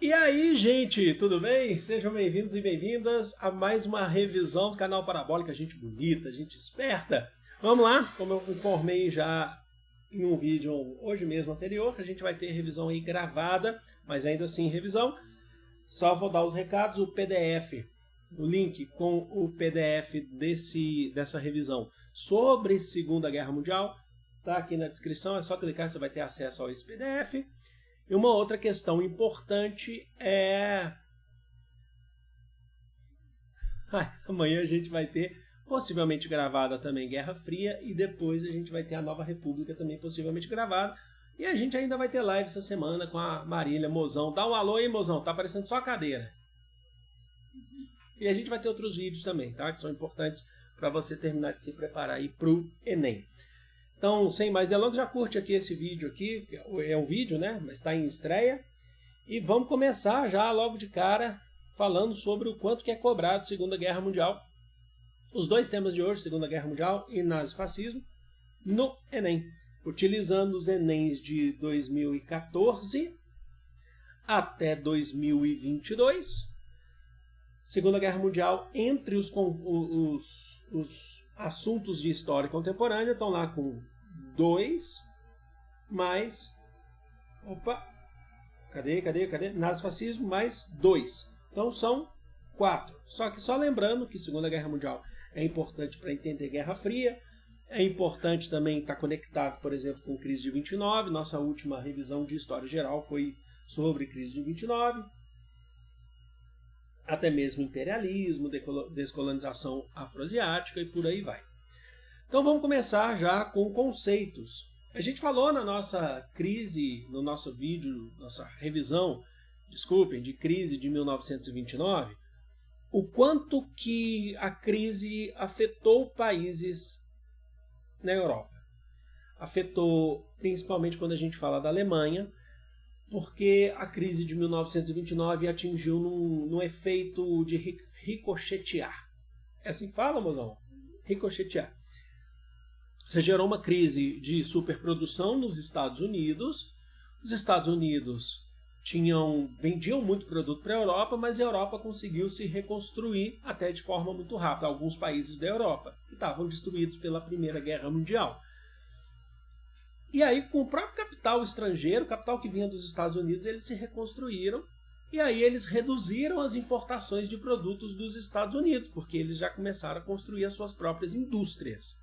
E aí, gente, tudo bem? Sejam bem-vindos e bem-vindas a mais uma revisão do canal Parabólica. Gente bonita, gente esperta. Vamos lá, como eu informei já em um vídeo hoje mesmo anterior, a gente vai ter revisão aí gravada, mas ainda assim revisão. Só vou dar os recados, o PDF, o link com o PDF dessa revisão sobre Segunda Guerra Mundial está aqui na descrição, é só clicar, você vai ter acesso a esse PDF. E uma outra questão importante é... amanhã a gente vai ter, possivelmente gravada também, Guerra Fria, e depois a gente vai ter a Nova República também possivelmente gravada. E a gente ainda vai ter live essa semana com a Marília Mozão. Dá um alô aí, Mozão, tá aparecendo só a cadeira. E a gente vai ter outros vídeos também, tá? Que são importantes para você terminar de se preparar aí pro Enem. Então, sem mais delongas, já curte aqui esse vídeo aqui, é um vídeo, né, mas está em estreia. E vamos começar já logo de cara falando sobre o quanto que é cobrado Segunda Guerra Mundial. Os dois temas de hoje, Segunda Guerra Mundial e nazifascismo, no Enem. Utilizando os Enems de 2014 até 2022. Segunda Guerra Mundial, entre os assuntos de história contemporânea, estão lá com 2 mais... Opa! Cadê? Nazifascismo mais 2. Então são 4. Só que só lembrando que Segunda Guerra Mundial é importante para entender Guerra Fria. É importante também estar conectado, por exemplo, com crise de 29. Nossa última revisão de história geral foi sobre crise de 29. Até mesmo imperialismo, descolonização afroasiática e por aí vai. Então vamos começar já com conceitos. A gente falou na nossa crise, no nosso vídeo, nossa revisão, de crise de 1929, o quanto que a crise afetou países na Europa. Afetou principalmente quando a gente fala da Alemanha, porque a crise de 1929 atingiu num efeito de ricochetear. É assim que fala, mozão? Ricochetear. Você gerou uma crise de superprodução nos Estados Unidos. Os Estados Unidos vendiam muito produto para a Europa, mas a Europa conseguiu se reconstruir até de forma muito rápida. Alguns países da Europa que estavam destruídos pela Primeira Guerra Mundial. E aí, com o próprio capital estrangeiro, o capital que vinha dos Estados Unidos, eles se reconstruíram. E aí eles reduziram as importações de produtos dos Estados Unidos, porque eles já começaram a construir as suas próprias indústrias.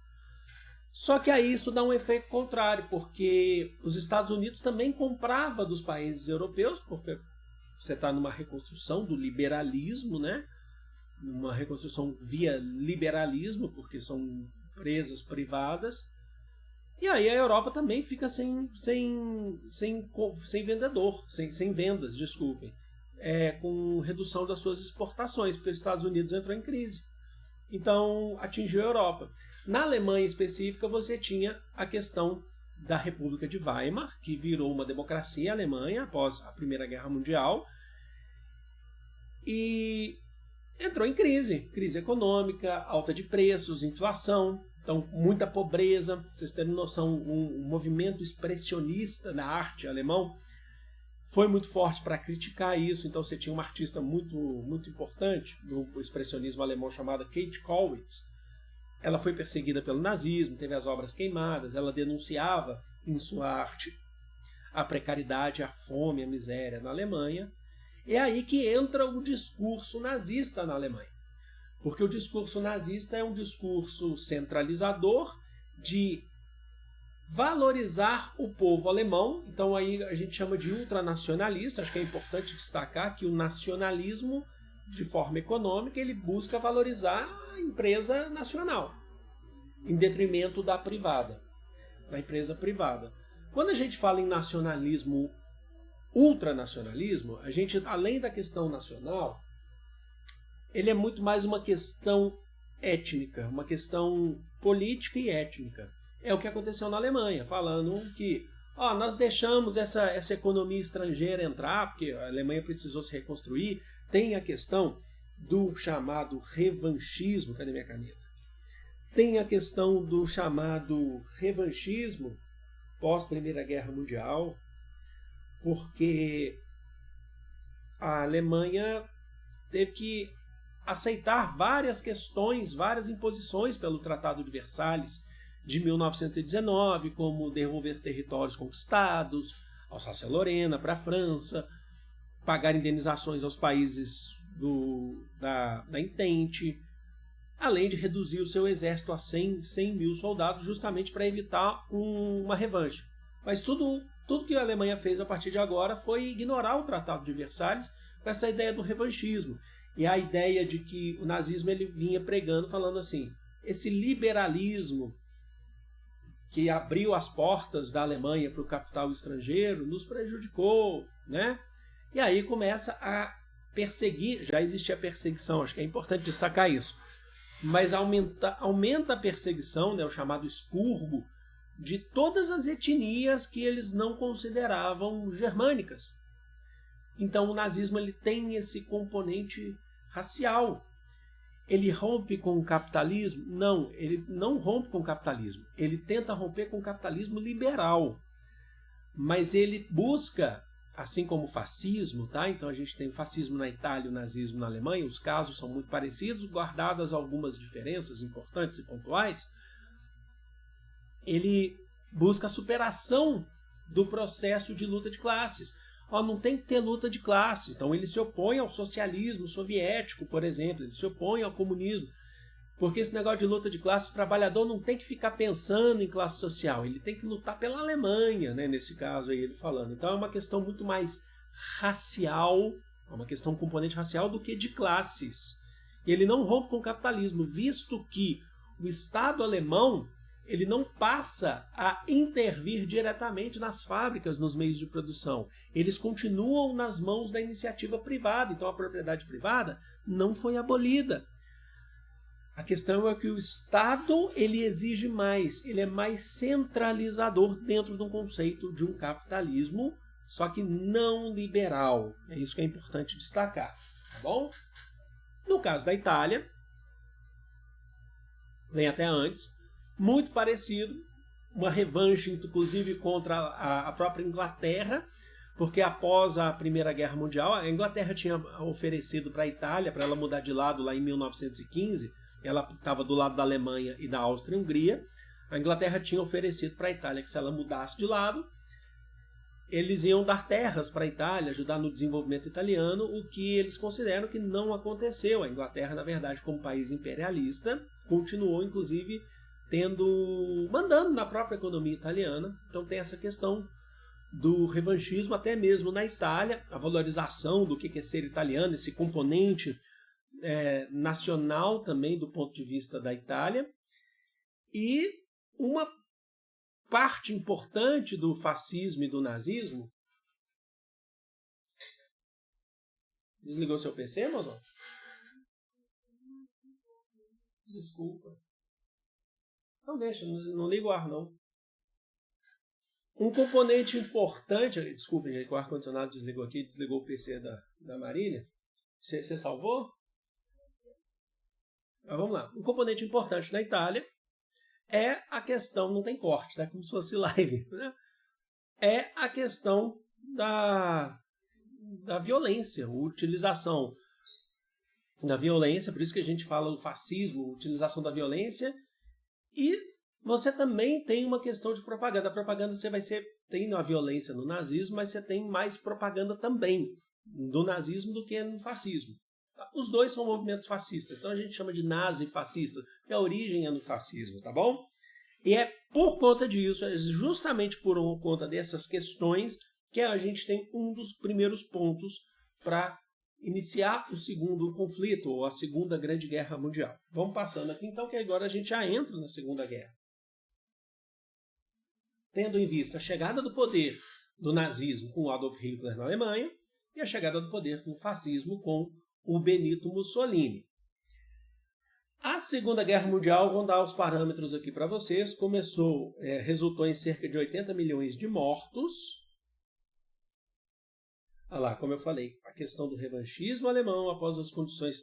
Só que aí isso dá um efeito contrário, porque os Estados Unidos também comprava dos países europeus, porque você está numa reconstrução do liberalismo, né? Uma reconstrução via liberalismo, porque são empresas privadas. E aí a Europa também fica sem vendedor, sem vendas, desculpem, com redução das suas exportações, porque os Estados Unidos entrou em crise. Então atingiu a Europa. Na Alemanha específica você tinha a questão da República de Weimar, que virou uma democracia alemã após a Primeira Guerra Mundial, e entrou em crise econômica, alta de preços, inflação. Então, muita pobreza. Pra vocês terem noção, um movimento expressionista na arte alemão foi muito forte para criticar isso. Então, você tinha uma artista muito importante no expressionismo alemão chamada Kate Kollwitz. Ela foi perseguida pelo nazismo, teve as obras queimadas, ela denunciava em sua arte a precariedade, a fome, a miséria na Alemanha. É aí que entra o discurso nazista na Alemanha. Porque o discurso nazista é um discurso centralizador de valorizar o povo alemão. Então aí a gente chama de ultranacionalista. Acho que é importante destacar que o nacionalismo, de forma econômica, ele busca valorizar a empresa nacional, em detrimento da privada, da empresa privada. Quando a gente fala em nacionalismo, ultranacionalismo, a gente, além da questão nacional, ele é muito mais uma questão étnica, uma questão política e étnica. É o que aconteceu na Alemanha, falando que nós deixamos essa economia estrangeira entrar, porque a Alemanha precisou se reconstruir. Tem a questão do chamado revanchismo. Cadê minha caneta? Tem a questão do chamado revanchismo pós-Primeira Guerra Mundial, porque a Alemanha teve que aceitar várias questões, várias imposições pelo Tratado de Versalhes de 1919, como devolver territórios conquistados, Alsácia-Lorena para a França, pagar indenizações aos países da Entente, além de reduzir o seu exército a 100 mil soldados, justamente para evitar uma revanche. Mas tudo que a Alemanha fez a partir de agora foi ignorar o Tratado de Versalhes com essa ideia do revanchismo. E a ideia de que o nazismo ele vinha pregando, falando assim, esse liberalismo que abriu as portas da Alemanha para o capital estrangeiro nos prejudicou, né? E aí começa a perseguir, já existia perseguição, acho que é importante destacar isso, mas aumenta a perseguição, né, o chamado expurgo, de todas as etnias que eles não consideravam germânicas. Então o nazismo ele tem esse componente racial. Ele rompe com o capitalismo? Não, ele não rompe com o capitalismo. Ele tenta romper com o capitalismo liberal. Mas ele busca, assim como o fascismo, tá? Então a gente tem o fascismo na Itália e o nazismo na Alemanha, os casos são muito parecidos, guardadas algumas diferenças importantes e pontuais. Ele busca a superação do processo de luta de classes. Não tem que ter luta de classes. Então ele se opõe ao socialismo soviético, por exemplo, ele se opõe ao comunismo. Porque esse negócio de luta de classe, o trabalhador não tem que ficar pensando em classe social, ele tem que lutar pela Alemanha, né, nesse caso aí ele falando. Então é uma questão muito mais racial, é uma questão componente racial do que de classes. E ele não rompe com o capitalismo, visto que o Estado alemão ele não passa a intervir diretamente nas fábricas, nos meios de produção. Eles continuam nas mãos da iniciativa privada, então a propriedade privada não foi abolida. A questão é que o Estado ele exige mais, ele é mais centralizador dentro de um conceito de um capitalismo, só que não liberal. É isso que é importante destacar, tá bom? No caso da Itália, vem até antes, muito parecido, uma revanche inclusive contra a própria Inglaterra, porque após a Primeira Guerra Mundial, a Inglaterra tinha oferecido para a Itália, para ela mudar de lado lá em 1915, ela estava do lado da Alemanha e da Áustria-Hungria, a Inglaterra tinha oferecido para a Itália que se ela mudasse de lado, eles iam dar terras para a Itália, ajudar no desenvolvimento italiano, o que eles consideram que não aconteceu. A Inglaterra, na verdade, como país imperialista, continuou, inclusive, mandando na própria economia italiana. Então tem essa questão do revanchismo, até mesmo na Itália, a valorização do que é ser italiano, esse componente nacional também do ponto de vista da Itália. E uma parte importante do fascismo e do nazismo... Desligou seu PC, mozão? Desculpa. Não deixa, não liga o ar, não. Um componente importante... Desculpem, gente, que o ar-condicionado desligou aqui, desligou o PC da Marília. Você salvou? Mas vamos lá. Um componente importante na Itália é a questão... Não tem corte, tá? Como se fosse live, né? É a questão da violência, a utilização da violência, por isso que a gente fala do fascismo, utilização da violência. E você também tem uma questão de propaganda. A propaganda tem a violência no nazismo, mas você tem mais propaganda também do nazismo do que no fascismo. Os dois são movimentos fascistas, então a gente chama de nazi-fascista, porque a origem é no fascismo, tá bom? E é por conta disso, é justamente por conta dessas questões, que a gente tem um dos primeiros pontos para iniciar o segundo conflito, ou a Segunda Grande Guerra Mundial. Vamos passando aqui então, que agora a gente já entra na Segunda Guerra. Tendo em vista a chegada do poder do nazismo com Adolf Hitler na Alemanha e a chegada do poder do fascismo com o Benito Mussolini. A Segunda Guerra Mundial, vou dar os parâmetros aqui para vocês, resultou em cerca de 80 milhões de mortos. Olha lá, como eu falei, a questão do revanchismo alemão após as condições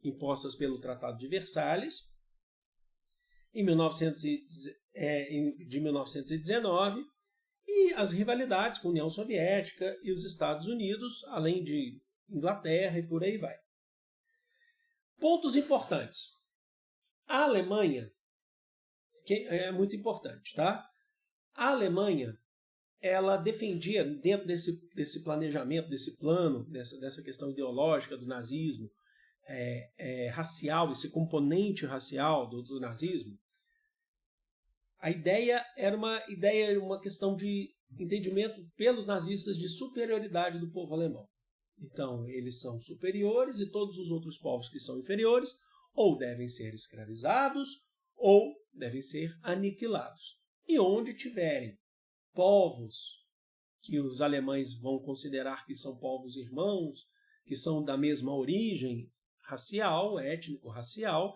impostas pelo Tratado de Versalhes, de 1919, e as rivalidades com a União Soviética e os Estados Unidos, além de Inglaterra e por aí vai. Pontos importantes. A Alemanha, que é muito importante, tá? A Alemanha, ela defendia, dentro desse planejamento, desse plano, dessa questão ideológica do nazismo, racial, esse componente racial do nazismo, a ideia era uma questão de entendimento pelos nazistas de superioridade do povo alemão. Então, eles são superiores e todos os outros povos que são inferiores ou devem ser escravizados ou devem ser aniquilados. E onde tiverem povos que os alemães vão considerar que são povos irmãos, que são da mesma origem racial, étnico-racial,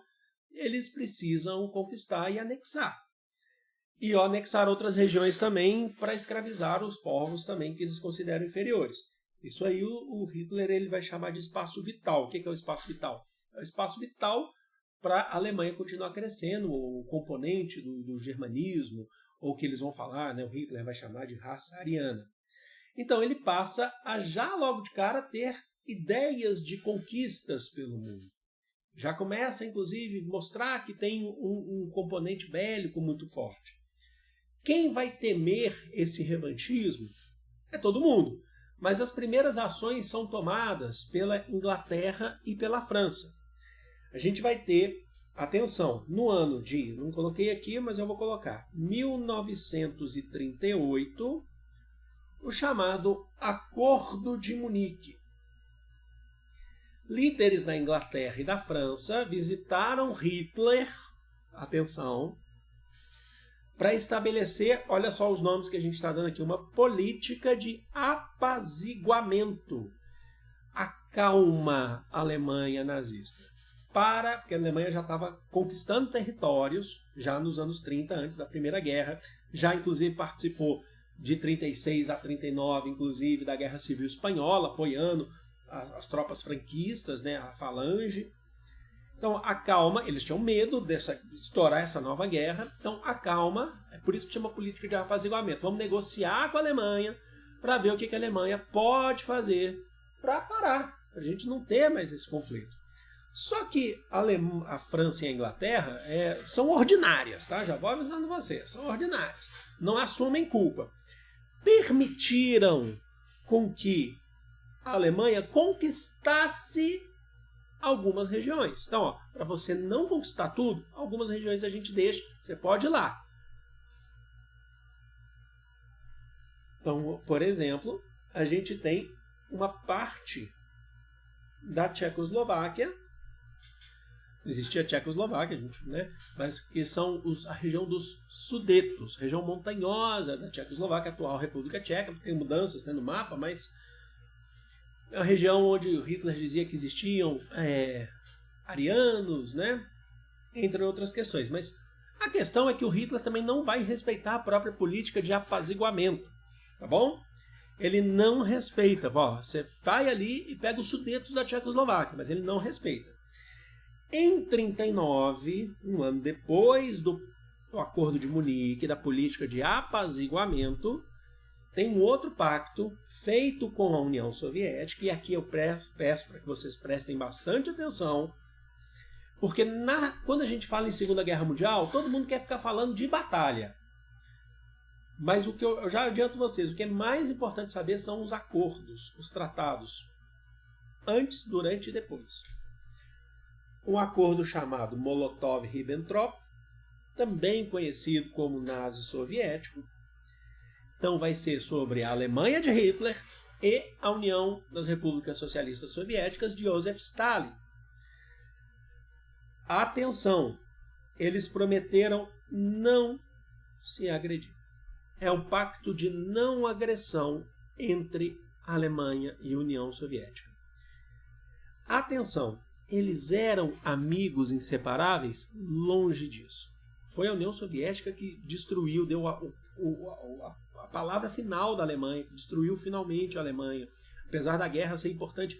eles precisam conquistar e anexar. E anexar outras regiões também para escravizar os povos também que eles consideram inferiores. Isso aí o Hitler ele vai chamar de espaço vital. O que é o espaço vital? É o espaço vital para a Alemanha continuar crescendo, o componente do germanismo, ou que eles vão falar, né, o Hitler vai chamar de raça ariana. Então ele passa a já logo de cara ter ideias de conquistas pelo mundo. Já começa, inclusive, a mostrar que tem um componente bélico muito forte. Quem vai temer esse revanchismo é todo mundo. Mas as primeiras ações são tomadas pela Inglaterra e pela França. A gente vai ter, atenção, no ano de, não coloquei aqui, mas eu vou colocar, 1938, o chamado Acordo de Munique. Líderes da Inglaterra e da França visitaram Hitler, atenção, para estabelecer, olha só os nomes que a gente está dando aqui, uma política de apaziguamento. Acalma a Alemanha nazista. Porque a Alemanha já estava conquistando territórios, já nos anos 30, antes da Primeira Guerra, já inclusive participou de 36 a 39, inclusive da Guerra Civil Espanhola, apoiando as tropas franquistas, né, a Falange. Então, acalma, eles tinham medo de estourar essa nova guerra, então acalma, é por isso que chama política de apaziguamento. Vamos negociar com a Alemanha para ver o que a Alemanha pode fazer para parar, para a gente não ter mais esse conflito. Só que a França e a Inglaterra são ordinárias, tá? Já vou avisando vocês, são ordinárias, não assumem culpa. Permitiram com que a Alemanha conquistasse algumas regiões. Então, para você não conquistar tudo, algumas regiões a gente deixa, você pode ir lá. Então, por exemplo, a gente tem uma parte da Tchecoslováquia, existia a Tchecoslováquia, né? Mas que são a região dos Sudetos, região montanhosa da Tchecoslováquia, atual República Tcheca, tem mudanças, né, no mapa, mas é uma região onde o Hitler dizia que existiam arianos, né? Entre outras questões. Mas a questão é que o Hitler também não vai respeitar a própria política de apaziguamento, tá bom? Ele não respeita. Você vai ali e pega os Sudetos da Tchecoslováquia, mas ele não respeita. Em 1939, um ano depois do Acordo de Munique, da política de apaziguamento, tem um outro pacto feito com a União Soviética, e aqui eu peço para que vocês prestem bastante atenção, porque quando a gente fala em Segunda Guerra Mundial, todo mundo quer ficar falando de batalha. Mas o que eu já adianto vocês, o que é mais importante saber são os acordos, os tratados, antes, durante e depois. Um acordo chamado Molotov-Ribbentrop, também conhecido como nazi soviético. Então vai ser sobre a Alemanha de Hitler e a União das Repúblicas Socialistas Soviéticas de Joseph Stalin. Atenção, eles prometeram não se agredir. É um pacto de não agressão entre a Alemanha e a União Soviética. Atenção, eles eram amigos inseparáveis? Longe disso. Foi a União Soviética que destruiu, deu a palavra final da Alemanha, destruiu finalmente a Alemanha. Apesar da guerra ser importante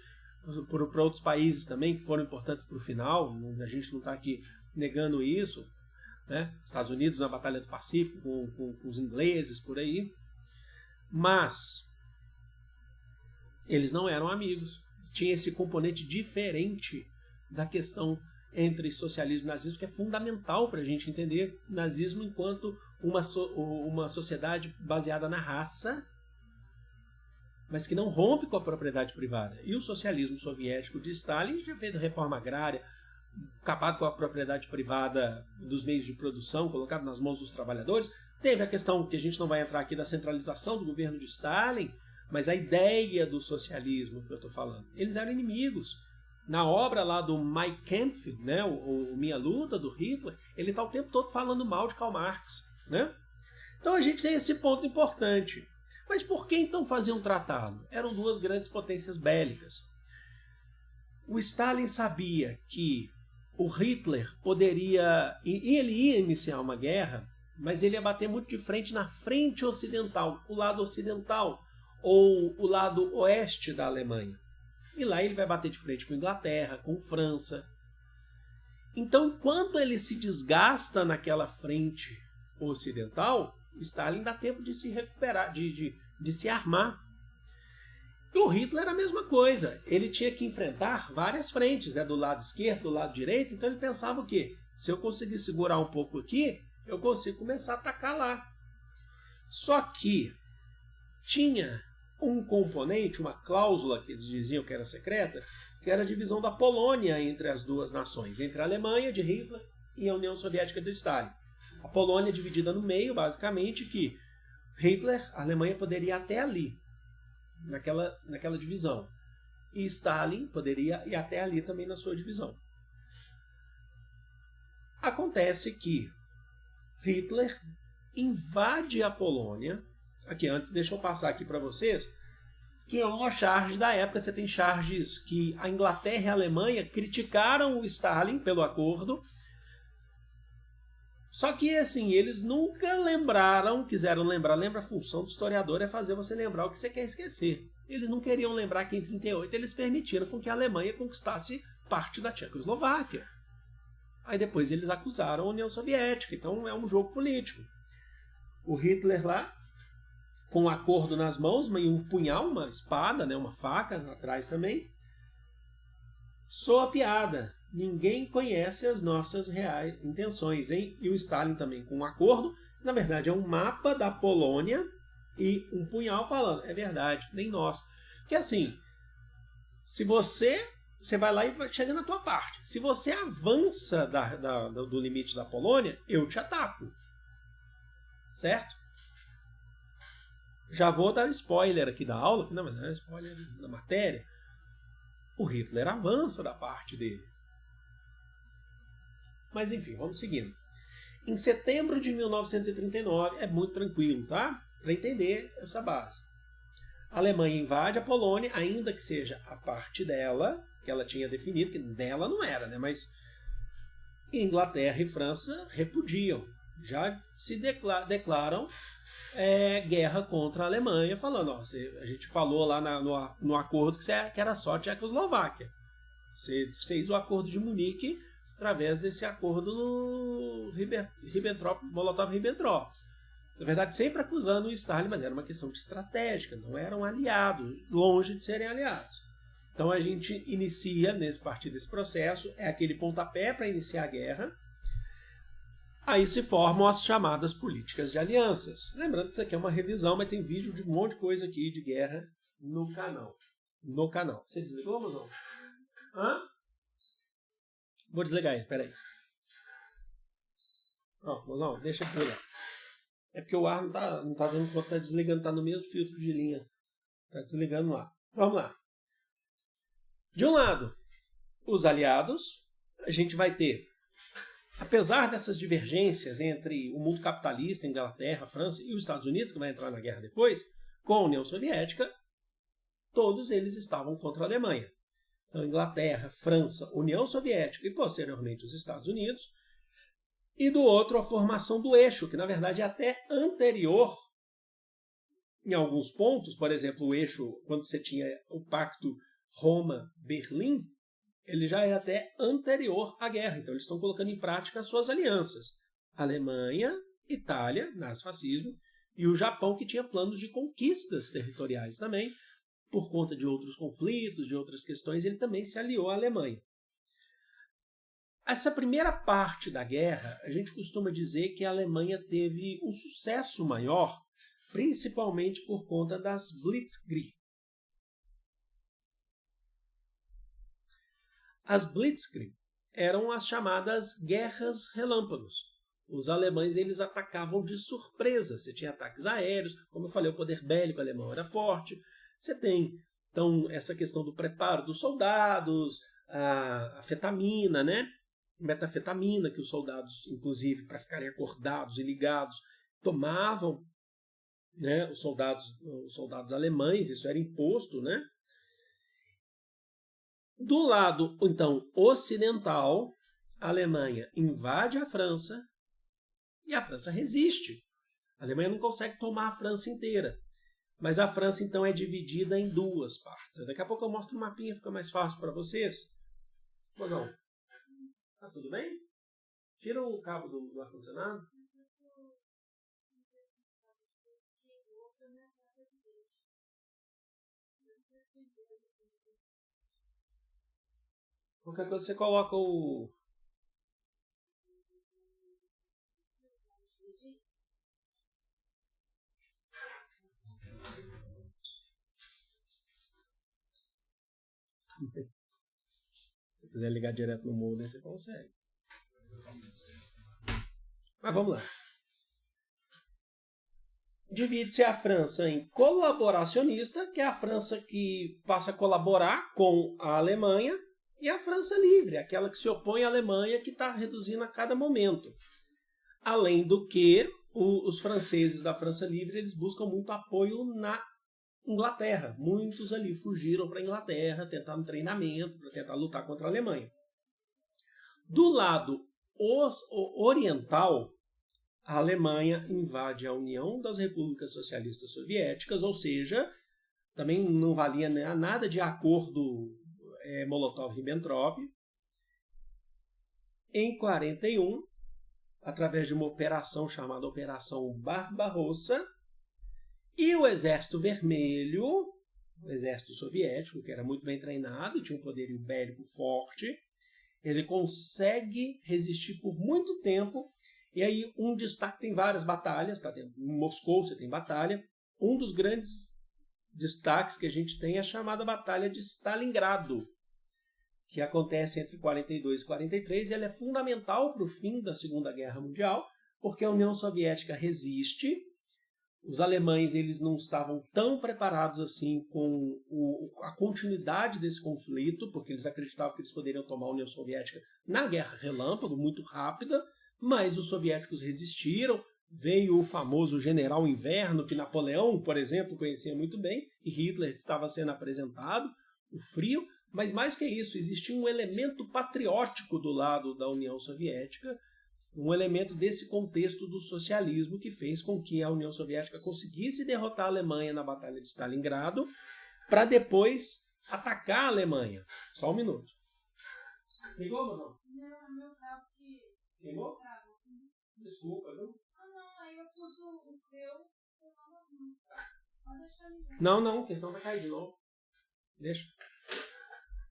para outros países também, que foram importantes para o final, a gente não está aqui negando isso, né? Estados Unidos na Batalha do Pacífico, com os ingleses por aí. Mas eles não eram amigos, tinha esse componente diferente da questão entre socialismo e nazismo, que é fundamental para a gente entender o nazismo enquanto uma sociedade baseada na raça, mas que não rompe com a propriedade privada. E o socialismo soviético de Stalin já fez a reforma agrária, acabado com a propriedade privada dos meios de produção, colocado nas mãos dos trabalhadores. Teve a questão, que a gente não vai entrar aqui, da centralização do governo de Stalin, mas a ideia do socialismo que eu estou falando. Eles eram inimigos. Na obra lá do Mein Kampf, né, o Minha Luta, do Hitler, ele está o tempo todo falando mal de Karl Marx. Né? Então a gente tem esse ponto importante. Mas por que então fazer um tratado? Eram duas grandes potências bélicas. O Stalin sabia que o Hitler poderia... E ele ia iniciar uma guerra, mas ele ia bater muito de frente na frente ocidental, o lado ocidental, ou o lado oeste da Alemanha. E lá ele vai bater de frente com a Inglaterra, com a França. Então, enquanto ele se desgasta naquela frente ocidental, Stalin dá tempo de se recuperar, de se armar. E o Hitler a mesma coisa. Ele tinha que enfrentar várias frentes, do lado esquerdo, do lado direito. Então ele pensava o quê? Se eu conseguir segurar um pouco aqui, eu consigo começar a atacar lá. Só que tinha um componente, uma cláusula que eles diziam que era secreta, que era a divisão da Polônia entre as duas nações, entre a Alemanha de Hitler e a União Soviética de Stalin. A Polônia dividida no meio, basicamente, que Hitler, a Alemanha poderia ir até ali, naquela divisão. E Stalin poderia ir até ali também na sua divisão. Acontece que Hitler invade a Polônia. Aqui, antes, deixa eu passar aqui para vocês, que é uma charge da época. Você tem charges que a Inglaterra e a Alemanha criticaram o Stalin pelo acordo. Só que, assim, eles nunca quiseram lembrar. Lembra, a função do historiador é fazer você lembrar o que você quer esquecer. Eles não queriam lembrar que em 1938 eles permitiram com que a Alemanha conquistasse parte da Tchecoslováquia. Aí depois eles acusaram a União Soviética. Então é um jogo político. O Hitler lá, com um acordo nas mãos, e um punhal, uma espada, né, uma faca atrás também, soa piada. Ninguém conhece as nossas reais intenções, hein? E o Stalin também com um acordo. Na verdade, é um mapa da Polônia e um punhal falando. É verdade, nem nós. Porque assim, se você vai lá e chega na tua parte. Se você avança do limite da Polônia, eu te ataco. Certo? Já vou dar spoiler aqui da aula, que não é spoiler da matéria. O Hitler avança da parte dele. Mas enfim, vamos seguindo. Em setembro de 1939, é muito tranquilo, tá? Para entender essa base. A Alemanha invade a Polônia, ainda que seja a parte dela, que ela tinha definido, que dela não era, né? Mas Inglaterra e França repudiam. Já se declaram guerra contra a Alemanha, falando, ó, a gente falou lá no acordo que era só Tchecoslováquia. Você desfez o acordo de Munique através desse acordo no Molotov-Ribbentrop. Na verdade, sempre acusando o Stalin, mas era uma questão de estratégica, não eram aliados, longe de serem aliados. Então a gente inicia, a partir desse processo, é aquele pontapé para iniciar a guerra. Aí se formam as chamadas políticas de alianças. Lembrando que isso aqui é uma revisão, mas tem vídeo de um monte de coisa aqui de guerra no canal. Você desligou, mozão? Hã? Vou desligar ele, peraí. Ó, mozão, deixa eu desligar. É porque o ar não tá dando conta, tá desligando, tá no mesmo filtro de linha. Tá desligando lá. Vamos lá. De um lado, os aliados, a gente vai ter, apesar dessas divergências entre o mundo capitalista, Inglaterra, França e os Estados Unidos, que vai entrar na guerra depois, com a União Soviética, todos eles estavam contra a Alemanha. Então, Inglaterra, França, União Soviética e, posteriormente, os Estados Unidos. E do outro, a formação do eixo, que, na verdade, é até anterior em alguns pontos. Por exemplo, o eixo, quando você tinha o pacto Roma-Berlim, ele já é até anterior à guerra. Então, eles estão colocando em prática as suas alianças. Alemanha, Itália, nazifascismo, e o Japão, que tinha planos de conquistas territoriais também, por conta de outros conflitos, de outras questões, ele também se aliou à Alemanha. Essa primeira parte da guerra, a gente costuma dizer que a Alemanha teve um sucesso maior, principalmente por conta das Blitzkrieg. As Blitzkrieg eram as chamadas guerras relâmpagos. Os alemães eles atacavam de surpresa. Você tinha ataques aéreos, como eu falei, o poder bélico alemão era forte. Você tem, então, essa questão do preparo dos soldados, a fetamina, né? Metafetamina, que os soldados, inclusive, para ficarem acordados e ligados, tomavam, né? Os soldados alemães, isso era imposto, né? Do lado, então, ocidental, a Alemanha invade a França e a França resiste. A Alemanha não consegue tomar a França inteira. Mas a França, então, é dividida em duas partes. Daqui a pouco eu mostro um mapinha, fica mais fácil para vocês. Mozão, tá tudo bem? Tira o cabo do ar-condicionado. Qualquer coisa você coloca o... Se quiser ligar direto no modem, você consegue. Mas vamos lá. Divide-se a França em colaboracionista, que é a França que passa a colaborar com a Alemanha, e a França livre, aquela que se opõe à Alemanha, que está reduzindo a cada momento. Além do que, os franceses da França livre eles buscam muito apoio na Inglaterra. Muitos ali fugiram para a Inglaterra, tentando treinamento, para tentar lutar contra a Alemanha. Do lado oriental, a Alemanha invade a União das Repúblicas Socialistas Soviéticas, ou seja, também não valia nada de acordo Molotov-Ribbentrop. Em 1941, através de uma operação chamada Operação Barbarossa, e o Exército Vermelho, o Exército Soviético, que era muito bem treinado e tinha um poderio bélico forte, ele consegue resistir por muito tempo. E aí um destaque, tem várias batalhas, tá? Em Moscou você tem batalha. Um dos grandes destaques que a gente tem é a chamada Batalha de Stalingrado, que acontece entre 42 e 43, e ela é fundamental para o fim da Segunda Guerra Mundial, porque a União Soviética resiste. Os alemães eles não estavam tão preparados assim com a continuidade desse conflito, porque eles acreditavam que eles poderiam tomar a União Soviética na Guerra Relâmpago, muito rápida, mas os soviéticos resistiram. Veio o famoso General Inverno, que Napoleão, por exemplo, conhecia muito bem, e Hitler estava sendo apresentado, o frio, mas mais que isso, existia um elemento patriótico do lado da União Soviética, um elemento desse contexto do socialismo que fez com que a União Soviética conseguisse derrotar a Alemanha na Batalha de Stalingrado, para depois atacar a Alemanha. Só um minuto. Ligou, mozão? Não, meu carro que... Queimou? Desculpa, viu? Não, aí eu pus o seu não. Pode deixar ligado. Não, a questão vai cair de novo. Deixa.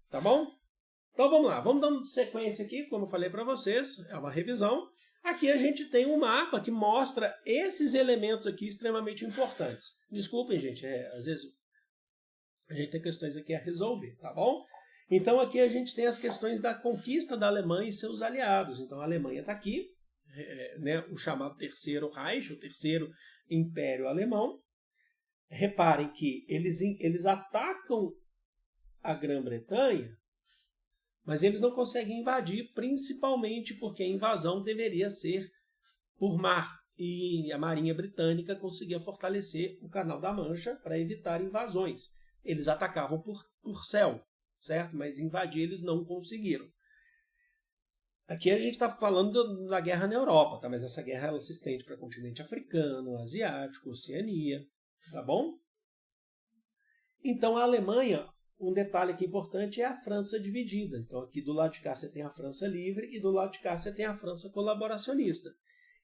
Tá bom? Então vamos lá, vamos dando sequência aqui, como eu falei para vocês, é uma revisão. Aqui a gente tem um mapa que mostra esses elementos aqui extremamente importantes. Desculpem, gente, às vezes a gente tem questões aqui a resolver, tá bom? Então aqui a gente tem as questões da conquista da Alemanha e seus aliados. Então a Alemanha está aqui, né, o chamado Terceiro Reich, o Terceiro Império Alemão. Reparem que eles atacam a Grã-Bretanha, mas eles não conseguem invadir, principalmente porque a invasão deveria ser por mar. E a Marinha Britânica conseguia fortalecer o Canal da Mancha para evitar invasões. Eles atacavam por céu, certo? Mas invadir eles não conseguiram. Aqui a gente está falando da guerra na Europa, tá? Mas essa guerra ela se estende para o continente africano, asiático, Oceania, tá bom? Então a Alemanha... Um detalhe aqui importante é a França dividida. Então aqui do lado de cá você tem a França livre e do lado de cá você tem a França colaboracionista.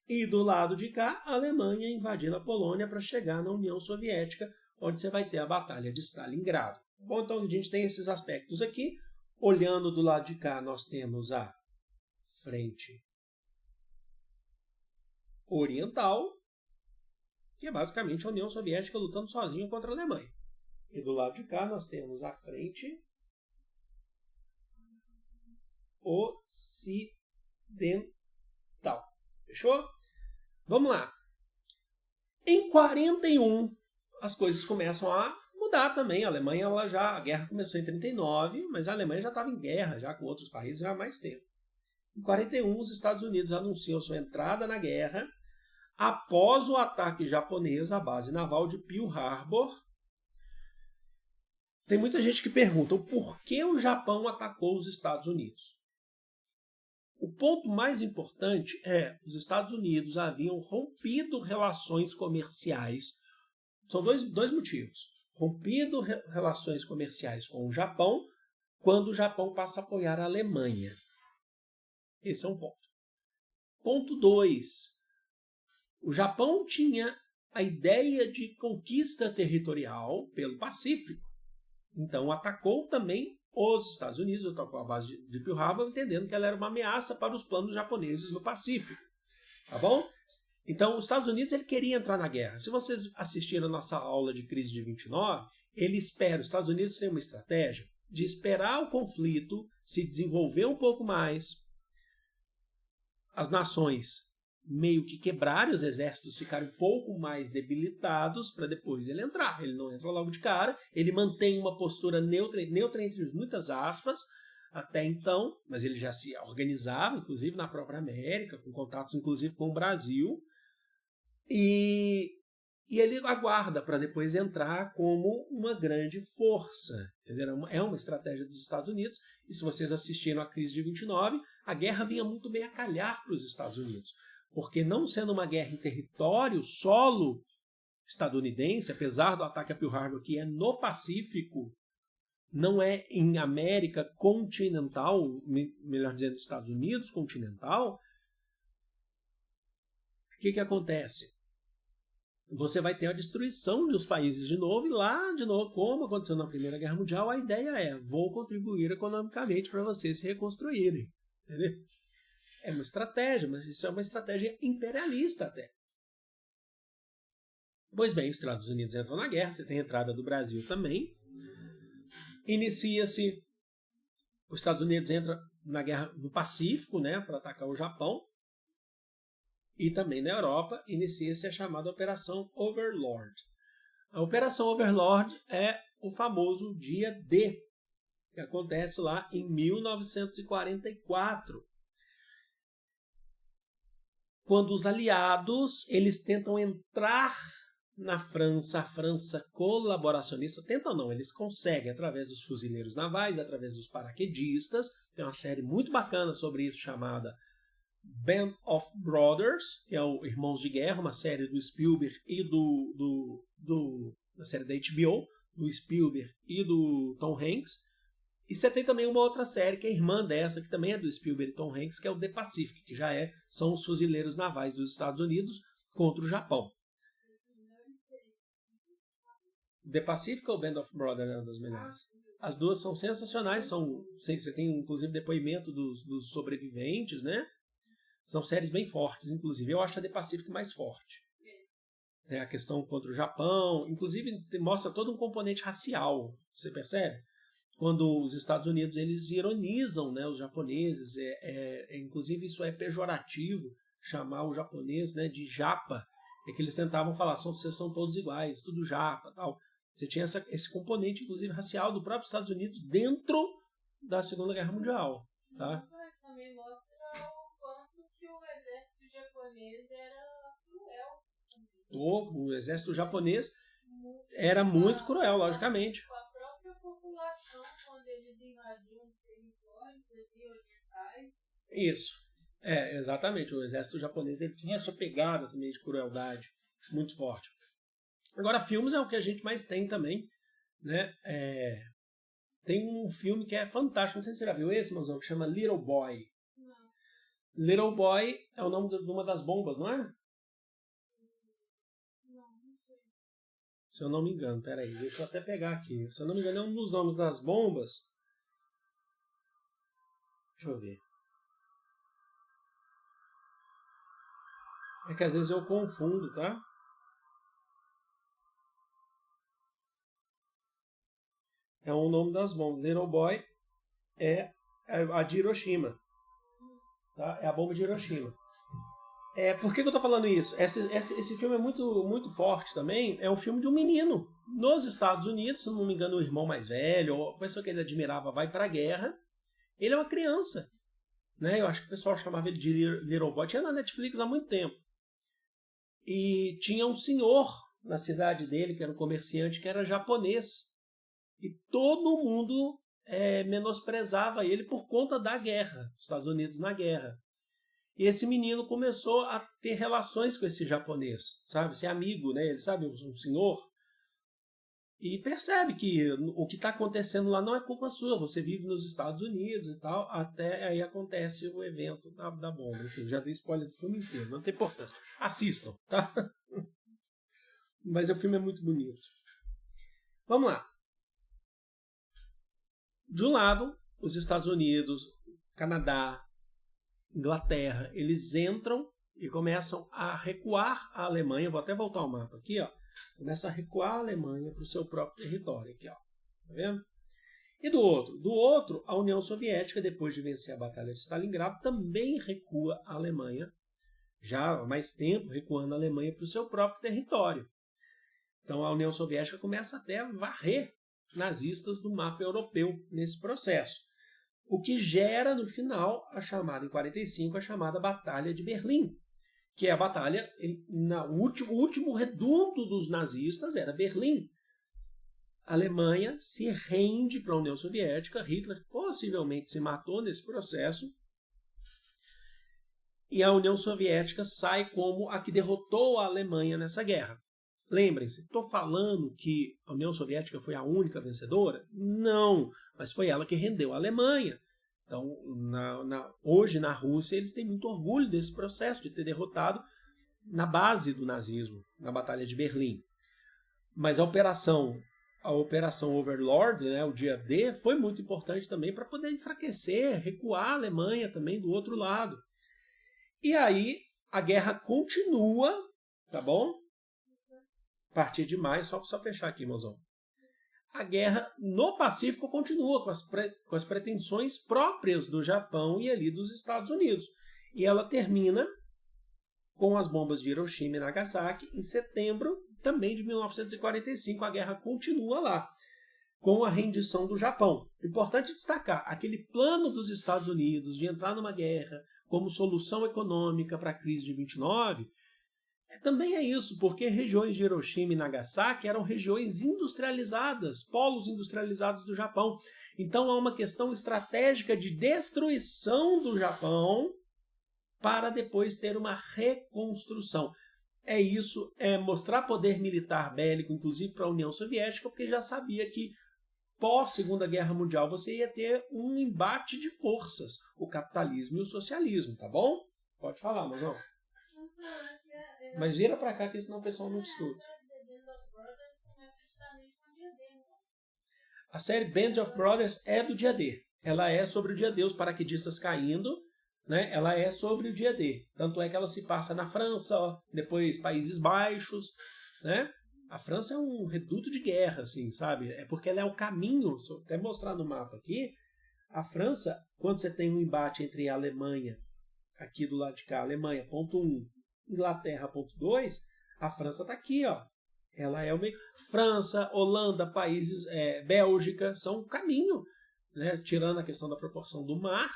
E do lado de cá a Alemanha invadindo a Polônia para chegar na União Soviética, onde você vai ter a Batalha de Stalingrado. Bom, então a gente tem esses aspectos aqui. Olhando do lado de cá, nós temos a frente oriental, que é basicamente a União Soviética lutando sozinha contra a Alemanha. E do lado de cá nós temos a frente ocidental. Fechou? Vamos lá. Em 41, as coisas começam a mudar também. A Alemanha, a guerra começou em 39, mas a Alemanha já estava em guerra já com outros países já há mais tempo. Em 41, os Estados Unidos anunciam sua entrada na guerra após o ataque japonês à base naval de Pearl Harbor. Tem muita gente que pergunta por que o Japão atacou os Estados Unidos. O ponto mais importante é que os Estados Unidos haviam rompido relações comerciais. São dois motivos. Rompido relações comerciais com o Japão quando o Japão passa a apoiar a Alemanha. Esse é um ponto. Ponto 2. O Japão tinha a ideia de conquista territorial pelo Pacífico. Então atacou também os Estados Unidos, atacou a base de Pearl Harbor, entendendo que ela era uma ameaça para os planos japoneses no Pacífico. Tá bom? Então os Estados Unidos ele queria entrar na guerra. Se vocês assistiram a nossa aula de crise de 29, os Estados Unidos têm uma estratégia de esperar o conflito se desenvolver um pouco mais, as nações meio que quebrarem, os exércitos ficarem um pouco mais debilitados para depois ele entrar. Ele não entra logo de cara, ele mantém uma postura neutra entre muitas aspas, até então, mas ele já se organizava, inclusive na própria América, com contatos inclusive com o Brasil, e ele aguarda para depois entrar como uma grande força. Entendeu? É uma estratégia dos Estados Unidos, e se vocês assistiram à crise de 29, a guerra vinha muito bem a calhar para os Estados Unidos. Porque não sendo uma guerra em território solo estadunidense, apesar do ataque a Pearl Harbor que é no Pacífico, não é em América continental, melhor dizendo, Estados Unidos continental, o que acontece? Você vai ter a destruição dos países de novo, e lá, de novo, como aconteceu na Primeira Guerra Mundial, a ideia é, vou contribuir economicamente para vocês se reconstruírem. Entendeu? É uma estratégia, mas isso é uma estratégia imperialista até. Pois bem, os Estados Unidos entram na guerra, você tem a entrada do Brasil também. Inicia-se, os Estados Unidos entram na guerra no Pacífico, né, para atacar o Japão. E também na Europa, inicia-se a chamada Operação Overlord. A Operação Overlord é o famoso Dia D, que acontece lá em 1944. Quando os aliados eles tentam entrar na França, a França colaboracionista, tentam não, eles conseguem através dos fuzileiros navais, através dos paraquedistas. Tem uma série muito bacana sobre isso chamada Band of Brothers, que é o Irmãos de Guerra, uma série do Spielberg e da série da HBO, do Spielberg e do Tom Hanks. E você tem também uma outra série que é irmã dessa, que também é do Spielberg e Tom Hanks, que é o The Pacific, que são os fuzileiros navais dos Estados Unidos contra o Japão. The Pacific ou Band of Brothers é uma das melhores? As duas são sensacionais, você tem inclusive depoimento dos sobreviventes, né? São séries bem fortes, inclusive. Eu acho a The Pacific mais forte. A questão contra o Japão, inclusive mostra todo um componente racial, você percebe? Quando os Estados Unidos eles ironizam, né, os japoneses, inclusive isso é pejorativo, chamar o japonês, né, de japa, é que eles tentavam falar, vocês são todos iguais, tudo japa, tal. Você tinha esse componente, inclusive, racial do próprio Estados Unidos dentro da Segunda Guerra Mundial. Tá? Nossa, mas também mostra o quanto que o exército japonês era cruel. O exército japonês era muito cruel, logicamente. Com a própria população, quando eles invadiam os territórios ali orientais. Isso. Exatamente. O exército japonês ele tinha essa pegada também de crueldade muito forte. Agora, filmes é o que a gente mais tem também, né? Tem um filme que é fantástico, não sei se você já viu esse, Mozão, que chama Little Boy. Não. Little Boy é o nome de uma das bombas, não é? Não sei. Se se eu não me engano. Peraí, deixa eu até pegar aqui. Se eu não me engano, é um dos nomes das bombas. Deixa eu ver. É que às vezes eu confundo, tá? É um nome das bombas. Little Boy é a de Hiroshima. Tá? É a bomba de Hiroshima. Por que eu tô falando isso? Esse filme é muito, muito forte também. É um filme de um menino nos Estados Unidos, se não me engano, o irmão mais velho, ou a pessoa que ele admirava vai para a guerra. Ele é uma criança. Né? Eu acho que o pessoal chamava ele de Little Boy. Tinha na Netflix há muito tempo. E tinha um senhor na cidade dele, que era um comerciante, que era japonês. E todo mundo menosprezava ele por conta da guerra, Estados Unidos na guerra. E esse menino começou a ter relações com esse japonês, sabe? Ser amigo, né? Ele sabe, um senhor. E percebe que o que está acontecendo lá não é culpa sua. Você vive nos Estados Unidos e tal, até aí acontece o evento da bomba. Enfim, já dei spoiler do filme inteiro, não tem importância. Assistam, tá? Mas o filme é muito bonito. Vamos lá. De um lado, os Estados Unidos, Canadá, Inglaterra, eles entram e começam a recuar a Alemanha. Vou até voltar o mapa aqui, ó. Começa a recuar a Alemanha para o seu próprio território aqui, ó. Tá vendo? E do outro, a União Soviética, depois de vencer a Batalha de Stalingrado, também recua a Alemanha, já há mais tempo recuando a Alemanha para o seu próprio território. Então a União Soviética começa até a varrer nazistas do mapa europeu nesse processo. O que gera, no final, a chamada, em 1945, a chamada Batalha de Berlim, que é a batalha, o último reduto dos nazistas era Berlim. A Alemanha se rende para a União Soviética, Hitler possivelmente se matou nesse processo, e a União Soviética sai como a que derrotou a Alemanha nessa guerra. Lembrem-se, estou falando que a União Soviética foi a única vencedora? Não, mas foi ela que rendeu a Alemanha. Então, hoje na Rússia, eles têm muito orgulho desse processo de ter derrotado na base do nazismo, na Batalha de Berlim. Mas a operação Overlord, né, o dia D, foi muito importante também para poder enfraquecer, recuar a Alemanha também do outro lado. E aí, a guerra continua, tá bom? A partir de maio, só fechar aqui, mozão. A guerra no Pacífico continua com as pretensões próprias do Japão e ali dos Estados Unidos. E ela termina com as bombas de Hiroshima e Nagasaki em setembro também de 1945. A guerra continua lá, com a rendição do Japão. Importante destacar, aquele plano dos Estados Unidos de entrar numa guerra como solução econômica para a crise de 29... também é isso, porque regiões de Hiroshima e Nagasaki eram regiões industrializadas, polos industrializados do Japão. Então há uma questão estratégica de destruição do Japão para depois ter uma reconstrução. É isso, é mostrar poder militar bélico, inclusive para a União Soviética, porque já sabia que pós-Segunda Guerra Mundial você ia ter um embate de forças, o capitalismo e o socialismo, tá bom? Pode falar, Mazão. Mas vira pra cá, que senão o pessoal não te escuta. A série Band of Brothers é do dia D. Ela é sobre o dia D, os paraquedistas caindo, né? Ela é sobre o dia D. Tanto é que ela se passa na França, depois Países Baixos, né? A França é um reduto de guerra, assim, sabe? É porque ela é o caminho, vou até mostrar no mapa aqui. A França, quando você tem um embate entre a Alemanha, aqui do lado de cá, Alemanha, ponto 1, Inglaterra, ponto 2, a França está aqui, ó. Ela é o meio. França, Holanda, países, Bélgica, são um caminho, né? Tirando a questão da proporção do mar,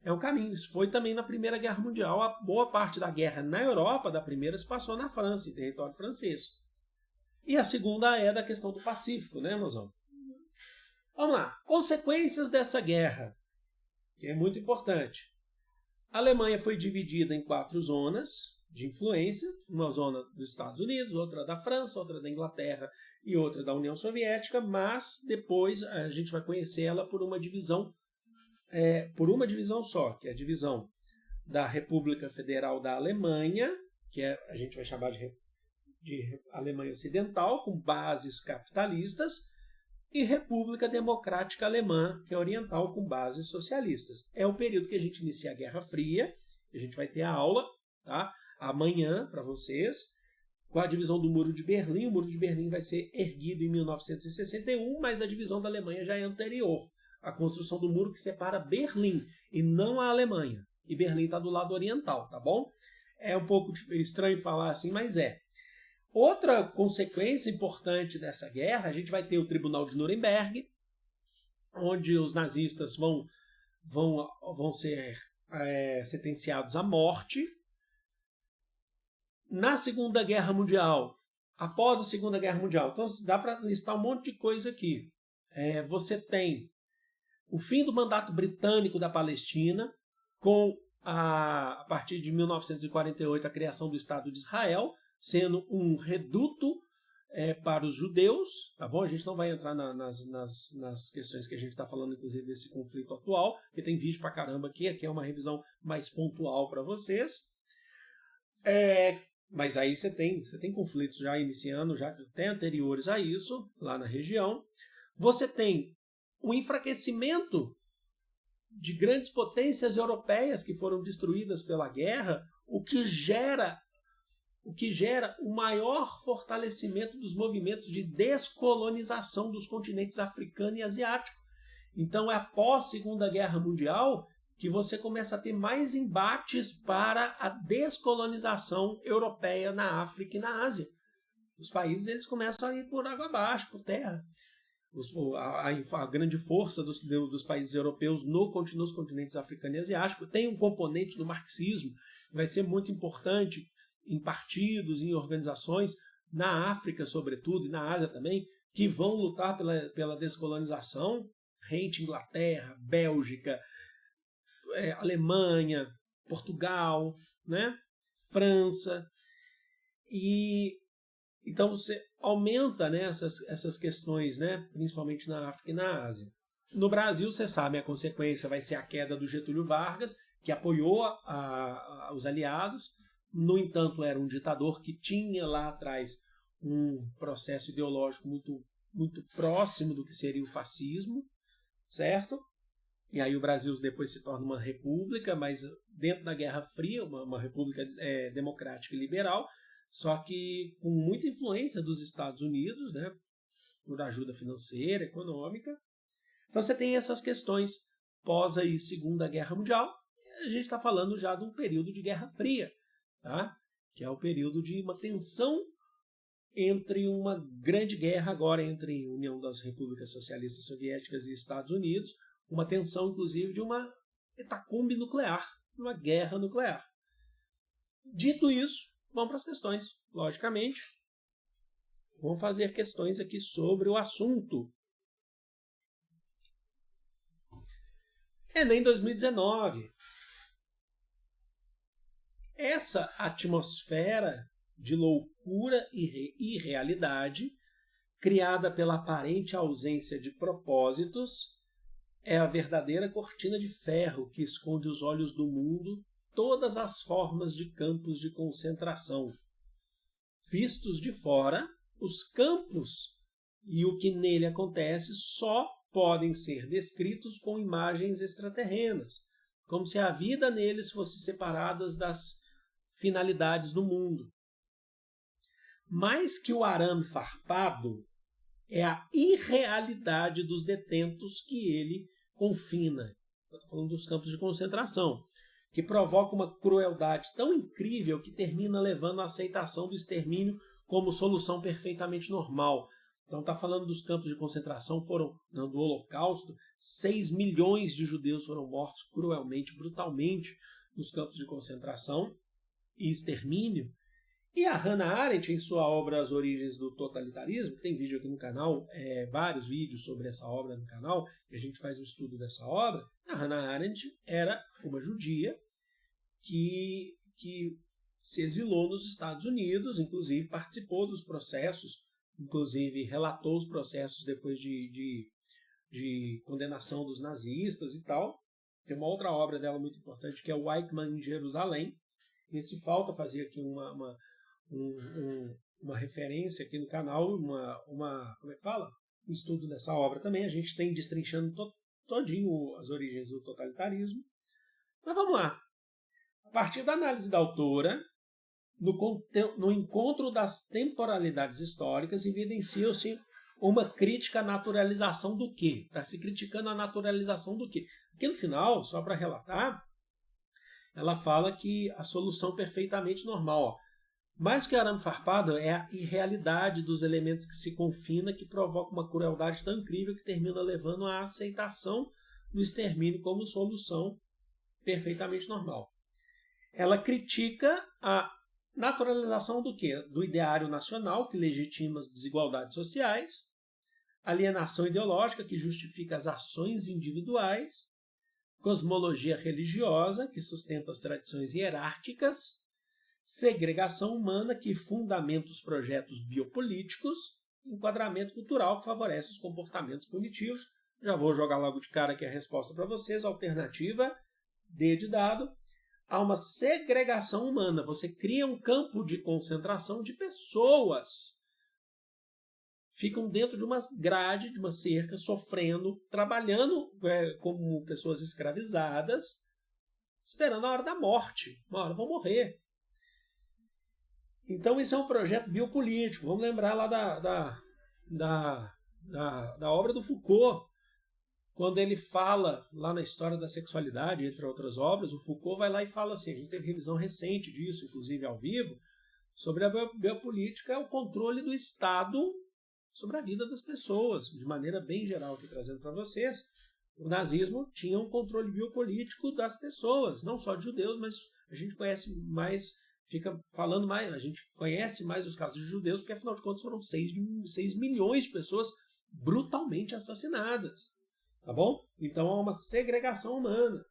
é um caminho. Isso foi também na Primeira Guerra Mundial. A boa parte da guerra na Europa, da primeira, se passou na França, em território francês. E a segunda é da questão do Pacífico, né, mozão? Vamos lá. Consequências dessa guerra, que é muito importante. A Alemanha foi dividida em 4 zonas de influência, uma zona dos Estados Unidos, outra da França, outra da Inglaterra e outra da União Soviética, mas depois a gente vai conhecer ela por uma divisão só, que é a divisão da República Federal da Alemanha, que a gente vai chamar de Alemanha Ocidental, com bases capitalistas, e República Democrática Alemã, que é oriental, com bases socialistas. É o período que a gente inicia a Guerra Fria, a gente vai ter a aula, tá? Amanhã para vocês, com a divisão do Muro de Berlim. O Muro de Berlim vai ser erguido em 1961, mas a divisão da Alemanha já é anterior. A construção do muro que separa Berlim e não a Alemanha. E Berlim está do lado oriental, tá bom? É um pouco estranho falar assim, mas é. Outra consequência importante dessa guerra, a gente vai ter o Tribunal de Nuremberg, onde os nazistas vão ser sentenciados à morte. Na Segunda Guerra Mundial, após a Segunda Guerra Mundial, então dá para listar um monte de coisa aqui. Você tem o fim do mandato britânico da Palestina, com a partir de 1948 a criação do Estado de Israel, sendo um reduto para os judeus, tá bom? A gente não vai entrar nas questões que a gente está falando, inclusive, desse conflito atual, porque tem vídeo pra caramba aqui é uma revisão mais pontual para vocês. Mas aí você tem conflitos já iniciando, já até anteriores a isso, lá na região. Você tem o enfraquecimento de grandes potências europeias que foram destruídas pela guerra, o que gera o maior fortalecimento dos movimentos de descolonização dos continentes africano e asiático. Então é após a Segunda Guerra Mundial que você começa a ter mais embates para a descolonização europeia na África e na Ásia. Os países eles começam a ir por água abaixo, por terra. A grande força dos países europeus nos continentes africano e asiático tem um componente do marxismo, que vai ser muito importante em partidos, em organizações, na África sobretudo, e na Ásia também, que vão lutar pela descolonização, rente Inglaterra, Bélgica, Alemanha, Portugal, né? França. E então você aumenta, né, essas questões, né, principalmente na África e na Ásia. No Brasil, você sabe, a consequência vai ser a queda do Getúlio Vargas, que apoiou os aliados. No entanto, era um ditador que tinha lá atrás um processo ideológico muito, muito próximo do que seria o fascismo, certo? E aí o Brasil depois se torna uma república, mas dentro da Guerra Fria, uma república democrática e liberal, só que com muita influência dos Estados Unidos, né, por ajuda financeira, econômica. Então você tem essas questões pós aí Segunda Guerra Mundial. A gente está falando já de um período de Guerra Fria, tá? Que é o período de uma tensão entre uma grande guerra agora entre União das Repúblicas Socialistas Soviéticas e Estados Unidos, uma tensão inclusive de uma hecatombe nuclear, uma guerra nuclear. Dito isso, vamos para as questões, logicamente. Vamos fazer questões aqui sobre o assunto. Enem 2019. Essa atmosfera de loucura e irrealidade, criada pela aparente ausência de propósitos, é a verdadeira cortina de ferro que esconde os olhos do mundo todas as formas de campos de concentração. Vistos de fora, os campos e o que nele acontece só podem ser descritos com imagens extraterrenas, como se a vida neles fosse separada das finalidades do mundo. Mais que o arame farpado, é a irrealidade dos detentos que ele confina. Eu estou falando dos campos de concentração, que provoca uma crueldade tão incrível que termina levando à aceitação do extermínio como solução perfeitamente normal. Então está falando dos campos de concentração, do Holocausto, 6 milhões de judeus foram mortos cruelmente, brutalmente nos campos de concentração e extermínio. E a Hannah Arendt, em sua obra As Origens do Totalitarismo, tem vídeo aqui no canal, vários vídeos sobre essa obra no canal, e a gente faz um estudo dessa obra. A Hannah Arendt era uma judia que se exilou nos Estados Unidos, inclusive participou dos processos, inclusive relatou os processos depois de condenação dos nazistas e tal. Tem uma outra obra dela muito importante que é o Eichmann em Jerusalém. E se falta fazer aqui uma referência aqui no canal, como é que fala? Um estudo dessa obra também. A gente tem destrinchando todinho as origens do totalitarismo. Mas vamos lá. A partir da análise da autora, no encontro das temporalidades históricas, evidencia-se uma crítica à naturalização do quê? Está se criticando a naturalização do quê? Aqui no final, só para relatar, ela fala que a solução perfeitamente normal. Ó, mais que arame farpado é a irrealidade dos elementos que se confina que provoca uma crueldade tão incrível que termina levando à aceitação do extermínio como solução perfeitamente normal. Ela critica a naturalização do quê? Do ideário nacional, que legitima as desigualdades sociais, alienação ideológica, que justifica as ações individuais, cosmologia religiosa, que sustenta as tradições hierárquicas, segregação humana, que fundamenta os projetos biopolíticos, enquadramento cultural, que favorece os comportamentos punitivos. Já vou jogar logo de cara aqui a resposta para vocês. Alternativa D de dado. Há uma segregação humana. Você cria um campo de concentração de pessoas. Ficam dentro de uma grade, de uma cerca, sofrendo, trabalhando como pessoas escravizadas, esperando a hora da morte. Uma hora vão morrer. Então, isso é um projeto biopolítico. Vamos lembrar lá da obra do Foucault, quando ele fala lá na história da sexualidade, entre outras obras, o Foucault vai lá e fala assim, a gente teve revisão recente disso, inclusive ao vivo, sobre a biopolítica, o controle do Estado sobre a vida das pessoas, de maneira bem geral, aqui trazendo para vocês. O nazismo tinha um controle biopolítico das pessoas, não só de judeus, mas a gente conhece mais, fica falando mais, a gente conhece mais os casos de judeus, porque afinal de contas foram 6 milhões de pessoas brutalmente assassinadas. Tá bom? Então há uma segregação humana.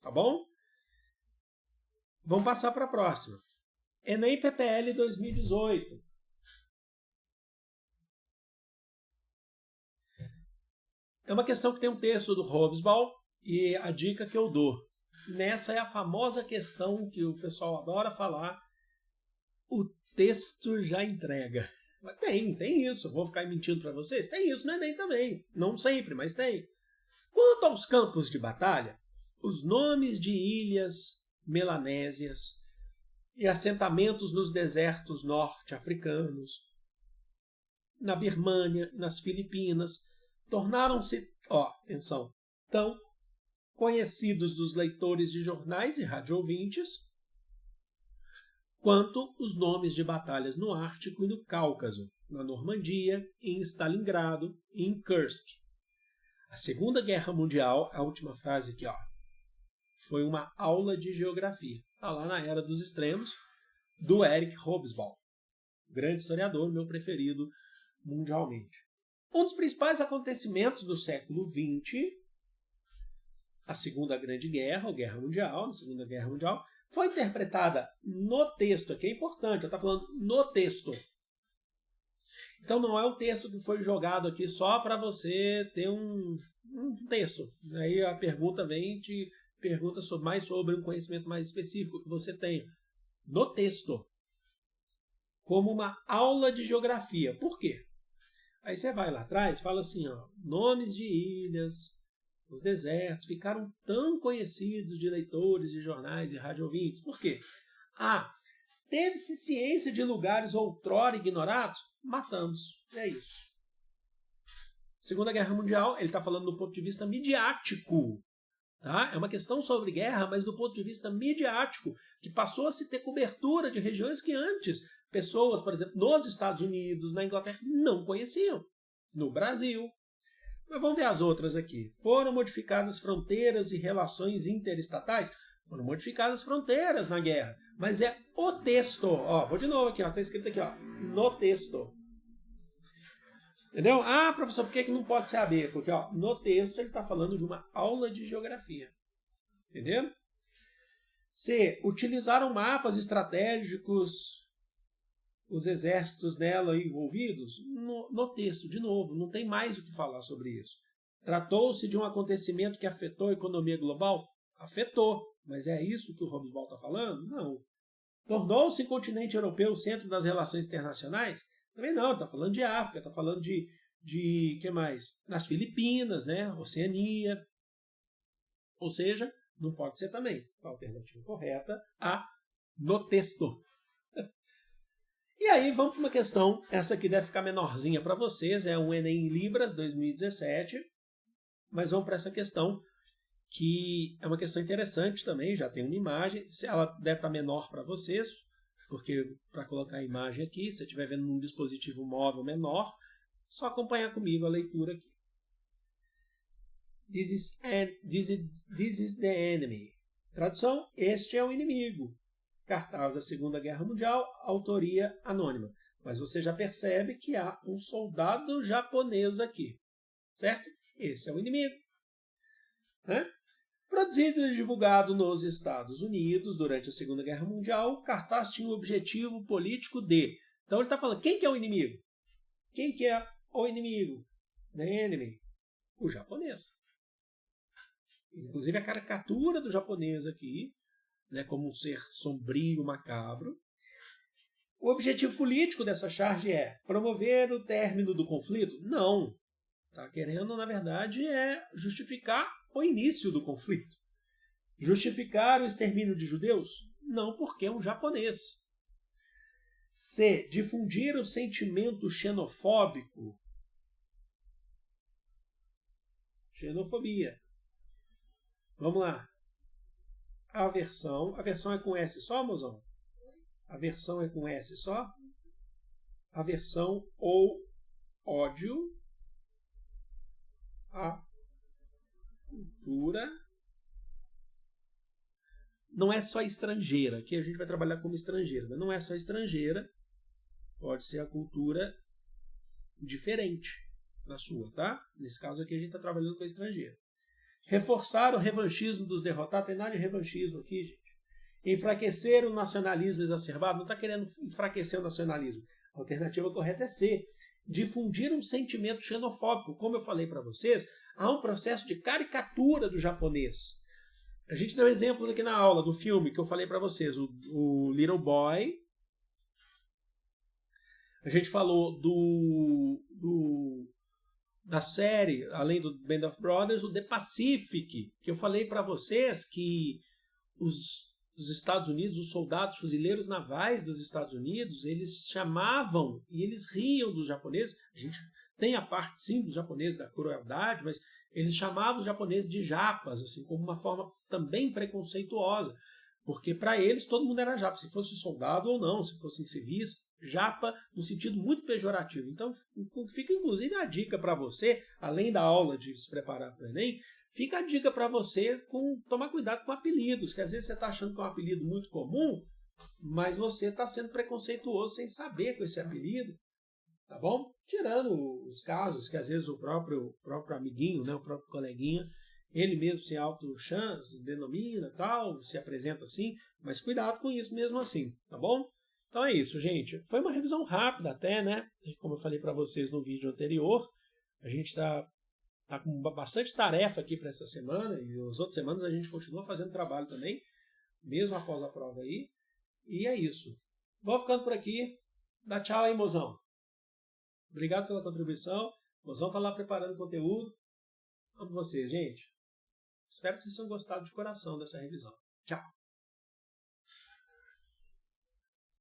Tá bom? Vamos passar para a próxima. Enem PPL 2018. É uma questão que tem um texto do Hobsbawm e a dica que eu dou. Nessa é a famosa questão que o pessoal adora falar. O texto já entrega. Mas tem isso. Vou ficar mentindo para vocês? Tem isso no Enem também. Não sempre, mas tem. Quanto aos campos de batalha, os nomes de ilhas melanésias e assentamentos nos desertos norte-africanos, na Birmânia e nas Filipinas, tornaram-se, atenção, tão conhecidos dos leitores de jornais e radioouvintes quanto os nomes de batalhas no Ártico e no Cáucaso, na Normandia, em Stalingrado e em Kursk. A Segunda Guerra Mundial, a última frase aqui, foi uma aula de geografia. Está lá na Era dos Extremos, do Eric Hobsbawm, grande historiador, meu preferido mundialmente. Um dos principais acontecimentos do século XX, a Segunda Grande Guerra, ou Guerra Mundial, na Segunda Guerra Mundial, foi interpretada no texto, aqui é importante, eu estou falando no texto. Então não é o texto que foi jogado aqui só para você ter um texto. Aí a pergunta vem e te pergunta mais sobre um conhecimento mais específico que você tem. No texto. Como uma aula de geografia. Por quê? Aí você vai lá atrás e fala assim, nomes de ilhas, os desertos ficaram tão conhecidos de leitores de jornais e radioouvintes. Por quê? Teve-se ciência de lugares outrora ignorados? Matamos. É isso. Segunda Guerra Mundial, ele está falando do ponto de vista midiático. Tá? É uma questão sobre guerra, mas do ponto de vista midiático, que passou a se ter cobertura de regiões que antes pessoas, por exemplo, nos Estados Unidos, na Inglaterra, não conheciam. No Brasil. Mas vamos ver as outras aqui. Foram modificadas fronteiras e relações interestatais? Foram modificadas fronteiras na guerra. Mas é o texto. Vou de novo aqui. Está escrito aqui. No texto. Entendeu? Professor, por que não pode ser AB? Porque no texto ele está falando de uma aula de geografia. Entendeu? C. Utilizaram mapas estratégicos os exércitos nela envolvidos? No texto, de novo, não tem mais o que falar sobre isso. Tratou-se de um acontecimento que afetou a economia global? Afetou. Mas é isso que o Hobsbawm está falando? Não. Tornou-se o continente europeu o centro das relações internacionais? Também não, está falando de África, está falando de que mais? Nas Filipinas, né? Oceania. Ou seja, não pode ser também. A alternativa correta, A, no texto. E aí vamos para uma questão, essa aqui deve ficar menorzinha para vocês, é um Enem em Libras 2017, mas vamos para essa questão, que é uma questão interessante também, já tem uma imagem, ela deve estar menor para vocês, porque para colocar a imagem aqui, se você estiver vendo num dispositivo móvel menor, só acompanhar comigo a leitura aqui. This is the enemy. Tradução, este é o inimigo. Cartaz da Segunda Guerra Mundial, autoria anônima. Mas você já percebe que há um soldado japonês aqui. Certo? Esse é o inimigo. Né? Produzido e divulgado nos Estados Unidos durante a Segunda Guerra Mundial, o cartaz tinha o objetivo político de... Então ele está falando, quem que é o inimigo? Quem que é o inimigo? The enemy. O japonês. Inclusive a caricatura do japonês aqui, né, como um ser sombrio, macabro. O objetivo político dessa charge é promover o término do conflito? Não. Está querendo, na verdade, justificar o início do conflito. Justificar o extermínio de judeus? Não, porque é um japonês. C. Difundir o sentimento xenofóbico? Xenofobia. Vamos lá. Aversão. Aversão é com S só, mozão? Aversão é com S só? Aversão ou ódio à cultura. Não é só estrangeira. Aqui a gente vai trabalhar como estrangeira. Mas não é só estrangeira. Pode ser a cultura diferente da sua, tá? Nesse caso aqui a gente está trabalhando com a estrangeira. Reforçar o revanchismo dos derrotados. Tem nada de revanchismo aqui, gente. Enfraquecer o nacionalismo exacerbado. Não está querendo enfraquecer o nacionalismo. A alternativa correta é C. Difundir um sentimento xenofóbico. Como eu falei para vocês, há um processo de caricatura do japonês. A gente deu exemplos aqui na aula do filme que eu falei para vocês. O Little Boy. A gente falou da série, além do Band of Brothers, o The Pacific, que eu falei para vocês que os Estados Unidos, os soldados fuzileiros navais dos Estados Unidos, eles chamavam e eles riam dos japoneses. A gente tem a parte, sim, dos japoneses, da crueldade, mas eles chamavam os japoneses de japas, assim, como uma forma também preconceituosa, porque para eles todo mundo era japa, se fosse soldado ou não, se fossem civis, japa no sentido muito pejorativo. Então fica inclusive a dica para você, além da aula de se preparar para o Enem, fica a dica para você tomar cuidado com apelidos, que às vezes você está achando que é um apelido muito comum, mas você está sendo preconceituoso sem saber com esse apelido, tá bom? Tirando os casos que às vezes o próprio amiguinho, né, o próprio coleguinha, ele mesmo se denomina, tal, se apresenta assim, mas cuidado com isso mesmo assim, tá bom? Então é isso, gente. Foi uma revisão rápida até, né? Como eu falei para vocês no vídeo anterior, a gente está com bastante tarefa aqui para essa semana, e as outras semanas a gente continua fazendo trabalho também, mesmo após a prova aí. E é isso. Vou ficando por aqui. Dá tchau aí, mozão. Obrigado pela contribuição. O mozão tá lá preparando conteúdo. Amo vocês, gente. Espero que vocês tenham gostado de coração dessa revisão. Tchau.